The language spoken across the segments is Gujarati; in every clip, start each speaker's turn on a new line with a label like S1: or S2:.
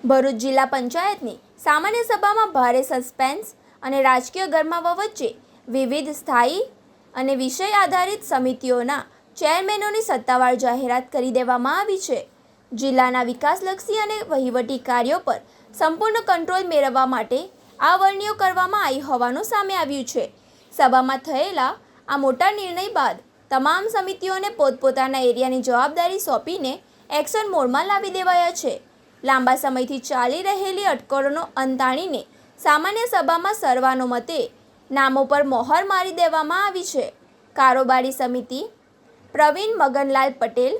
S1: ભરૂચ જિલ્લા પંચાયતની સામાન્ય સભામાં ભારે સસ્પેન્સ અને રાજકીય ગરમાવા વચ્ચે વિવિધ સ્થાયી અને વિષય આધારિત સમિતિઓના ચેરમેનોની સત્તાવાર જાહેરાત કરી દેવામાં આવી છે. જિલ્લાના વિકાસલક્ષી અને વહીવટી કાર્યો પર સંપૂર્ણ કંટ્રોલ મેળવવા માટે આ વરણીઓ કરવામાં આવી હોવાનું સામે આવ્યું છે. સભામાં થયેલા આ મોટા નિર્ણય બાદ તમામ સમિતિઓને પોતપોતાના એરિયાની જવાબદારી સોંપીને એક્શન મોડમાં લાવી દેવાયા છે. લાંબા સમયથી ચાલી રહેલી અટકળોનો અંત આણીને સામાન્ય સભામાં સર્વાનુમતે નામો પર મોહર મારી દેવામાં આવી છે. કારોબારી સમિતિ પ્રવીણ મગનલાલ પટેલ,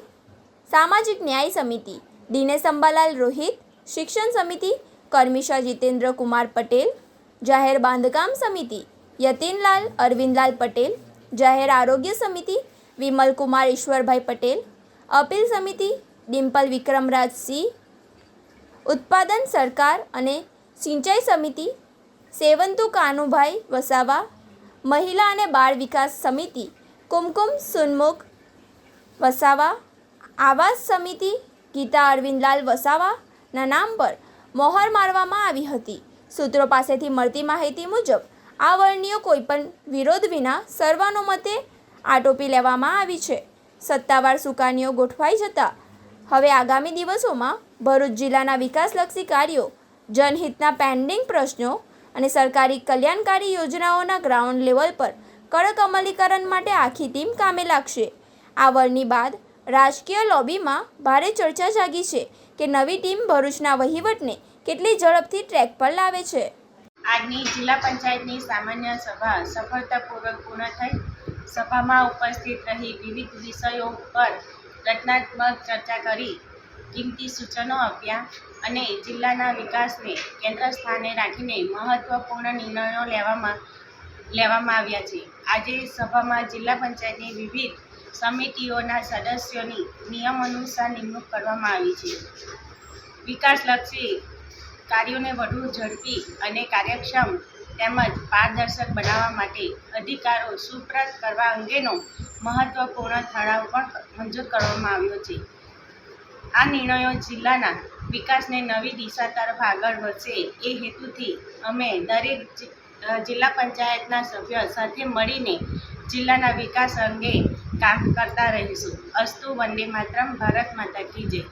S1: સામાજિક ન્યાય સમિતિ દિનેશ અંબાલાલ રોહિત, શિક્ષણ સમિતિ કર્મિશા જીતેન્દ્ર કુમાર પટેલ, જાહેર બાંધકામ સમિતિ યતીનલાલ અરવિંદલાલ પટેલ, જાહેર આરોગ્ય સમિતિ વિમલ કુમાર ઈશ્વરભાઈ પટેલ, અપીલ સમિતિ ડિમ્પલ વિક્રમરાજસિંહ, ઉત્પાદન સરકાર અને સિંચાઈ સમિતિ સેવંતુ કાનુભાઈ વસાવા, મહિલા અને બાળ વિકાસ સમિતિ કુમકુમ સુનમુખ વસાવા, આવાસ સમિતિ ગીતા અરવિંદલાલ વસાવાના નામ પર મોહર મારવામાં આવી હતી. સૂત્રો પાસેથી મળતી માહિતી મુજબ આ વરણીઓ કોઈપણ વિરોધ વિના સર્વાનુમતે આટોપી લેવામાં આવી છે. સત્તાવાર સુકાનીઓ ગોઠવાઈ જતાં હવે આગામી દિવસોમાં ભરૂચ જિલ્લાના વિકાસલક્ષી કાર્યો, જનહિતના પેન્ડિંગ પ્રશ્નો અને સરકારી કલ્યાણકારી યોજનાઓના ગ્રાઉન્ડ લેવલ પર કડક અમલીકરણ માટે આખી ટીમ કામે લાગશે. આ વરણી બાદ રાજકીય લોબીમાં ભારે ચર્ચા જાગી છે કે નવી ટીમ ભરૂચના વહીવટને કેટલી ઝડપથી ટ્રેક પર લાવે છે.
S2: આજની જિલ્લા પંચાયતની સામાન્ય સભા સફળતાપૂર્વક પૂર્ણ થઈ. સભામાં ઉપસ્થિત રહી વિવિધ વિષયો પર રચનાત્મક ચર્ચા કરી, કિંમતી સૂચનો આપ્યા અને જિલ્લાના વિકાસને કેન્દ્ર સ્થાને રાખીને મહત્વપૂર્ણ નિર્ણયો લેવામાં આવ્યા છે. આજે સભામાં જિલ્લા પંચાયતની વિવિધ સમિતિઓના સદસ્યોની નિયમાનુસાર નિમણૂક કરવામાં આવી છે. વિકાસલક્ષી કાર્યોને વધુ ઝડપી અને કાર્યક્ષમ તેમજ પારદર્શક બનાવવા માટે અધિકારો સુપ્રત કરવા અંગેનો મહત્વપૂર્ણ ઠરાવ પણ મંજૂર કરવામાં આવ્યો છે. આ નિર્ણયો જિલ્લાના વિકાસને નવી દિશા તરફ આગળ વધશે એ હેતુથી અમે દરેક જિલ્લા પંચાયતના સભ્યો સાથે મળીને જિલ્લાના વિકાસ અંગે કામ કરતા રહીશું. અસ્તુ વંદે માતરમ. ભારત માતા કી જય.